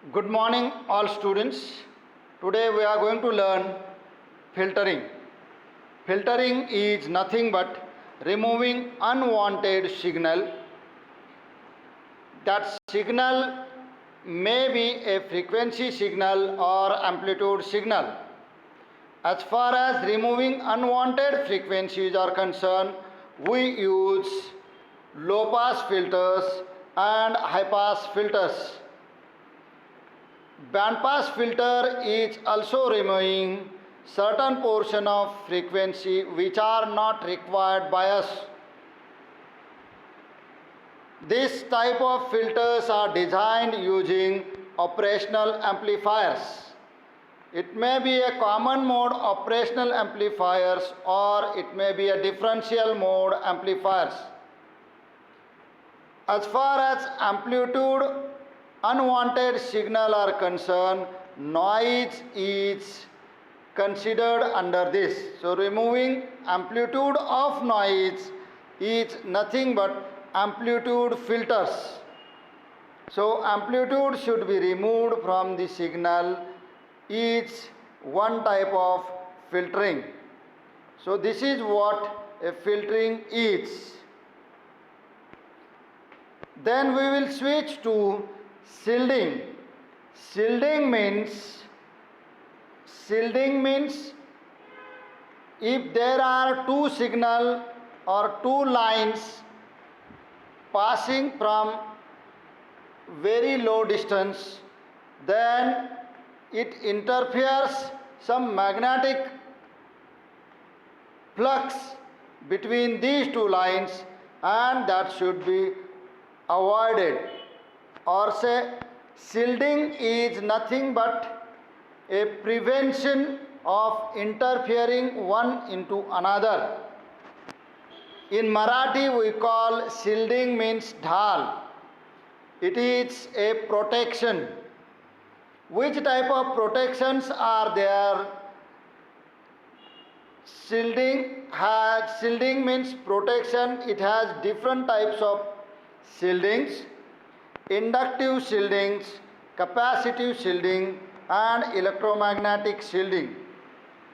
Good morning, all students. Today we are going to learn filtering. Filtering is nothing but removing unwanted signal. That signal may be a frequency signal or amplitude signal. As far as removing unwanted frequencies are concerned, we use low pass filters and high pass filters. Band pass filter is also removing certain portion of frequency which are not required by us. This type of filters are designed using operational amplifiers. It may be a common mode operational amplifiers or it may be a differential mode amplifiers. As far as amplitude unwanted signal are concerned, noise is considered under this. So removing amplitude of noise is nothing but amplitude filters. So amplitude should be removed from the signal is one type of filtering. So this is what a filtering is. Then we will switch to shielding. Shielding means if there are two signal or two lines passing from very low distance, then it interferes some magnetic flux between these two lines, and that should be avoided. Or say shielding is nothing but a prevention of interfering one into another. In Marathi we call shielding means dhal. It is a protection. Which type of protections are there? Shielding means protection. It has different types of shieldings: inductive shieldings, capacitive shielding, and electromagnetic shielding.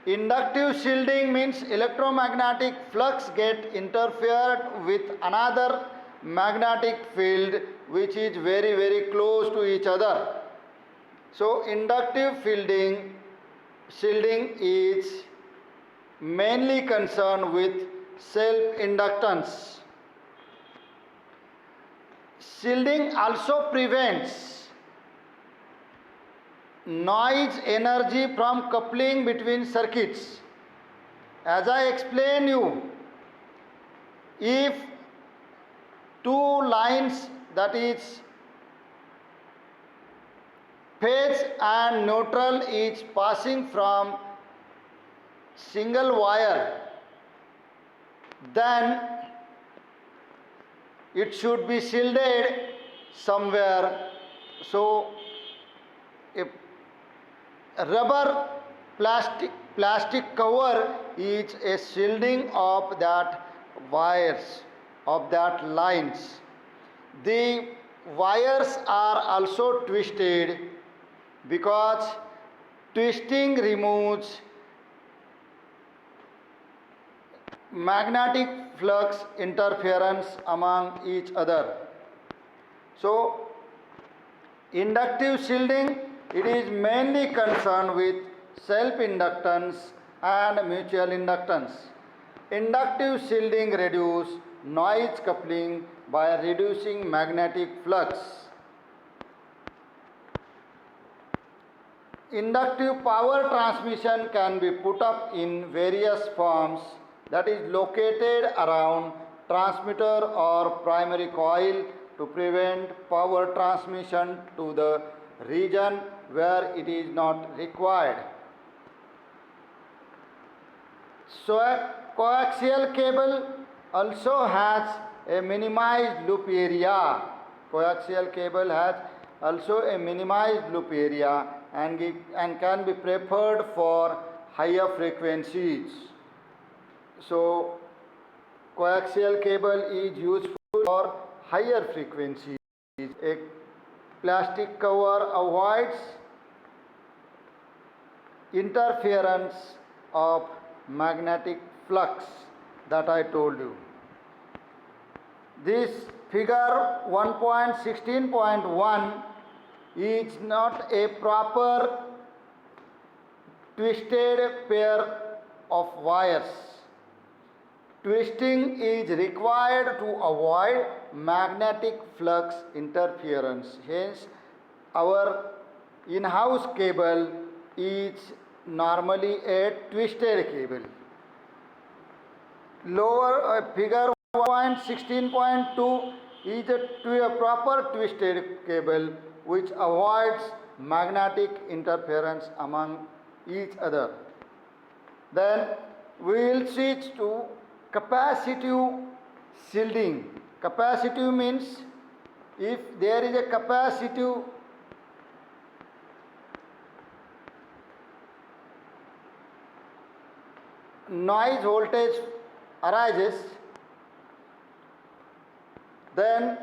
Inductive shielding means electromagnetic flux get interfered with another magnetic field which is very close to each other. So inductive shielding is mainly concerned with self-inductance. Shielding also prevents noise energy from coupling between circuits. As I explained you, if two lines, that is phase and neutral, is passing from single wire, then it should be shielded somewhere. So a rubber plastic cover is a shielding of that wires, of that lines. The wires are also twisted because twisting removes magnetic flux interference among each other. So inductive shielding, it is mainly concerned with self-inductance and mutual inductance. Inductive shielding reduces noise coupling by reducing magnetic flux. Inductive power transmission can be put up in various forms, that is located around transmitter or primary coil to prevent power transmission to the region where it is not required. So a coaxial cable also has a minimized loop area. Coaxial cable has also a minimized loop area and can be preferred for higher frequencies. So coaxial cable is useful for higher frequencies. A plastic cover avoids interference of magnetic flux that I told you. This figure 1.16.1 is not a proper twisted pair of wires. Twisting is required to avoid magnetic flux interference. Hence, our in-house cable is normally a twisted cable. Lower figure 1.16.2 is a proper twisted cable which avoids magnetic interference among each other. Then we will switch to capacitive shielding. Capacitive means if there is a capacitive noise voltage arises, then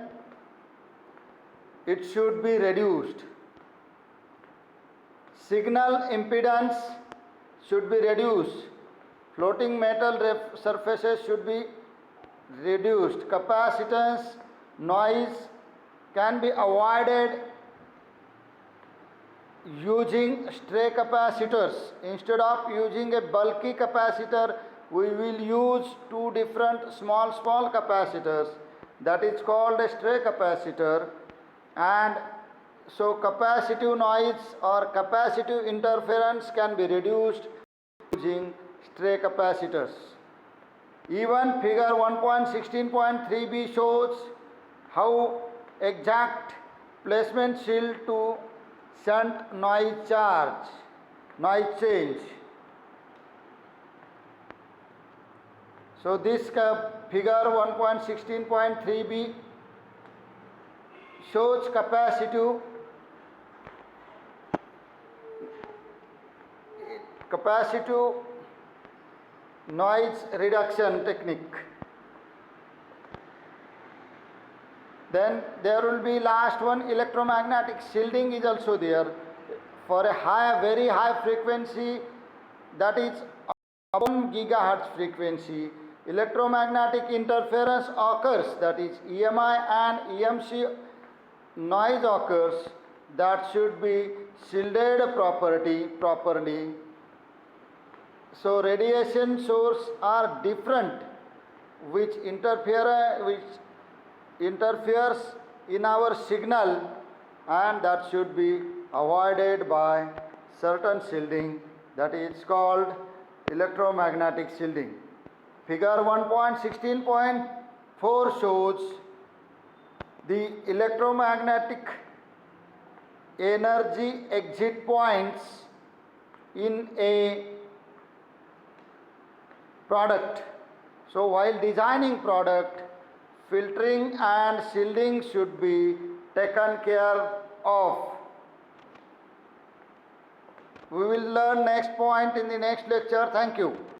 it should be reduced. Signal impedance should be reduced. Floating metal surfaces should be reduced. Capacitance noise can be avoided using stray capacitors. Instead of using a bulky capacitor, we will use two different small capacitors. That is called a stray capacitor. And so capacitive noise or capacitive interference can be reduced using stray capacitors. Even figure 1.16.3b shows how exact placement shield to shunt noise change. So this figure 1.16.3b shows capacitive noise reduction technique. Then there will be last one, electromagnetic shielding is also there for a very high frequency, that is 1 gigahertz frequency. Electromagnetic interference occurs, that is EMI and EMC noise occurs, that should be shielded properly. So radiation source are different which interferes in our signal, and that should be avoided by certain shielding, that is called electromagnetic shielding. Figure 1.16.4 shows the electromagnetic energy exit points in a product. So while designing product, filtering and shielding should be taken care of. We will learn next point in the next lecture. Thank you.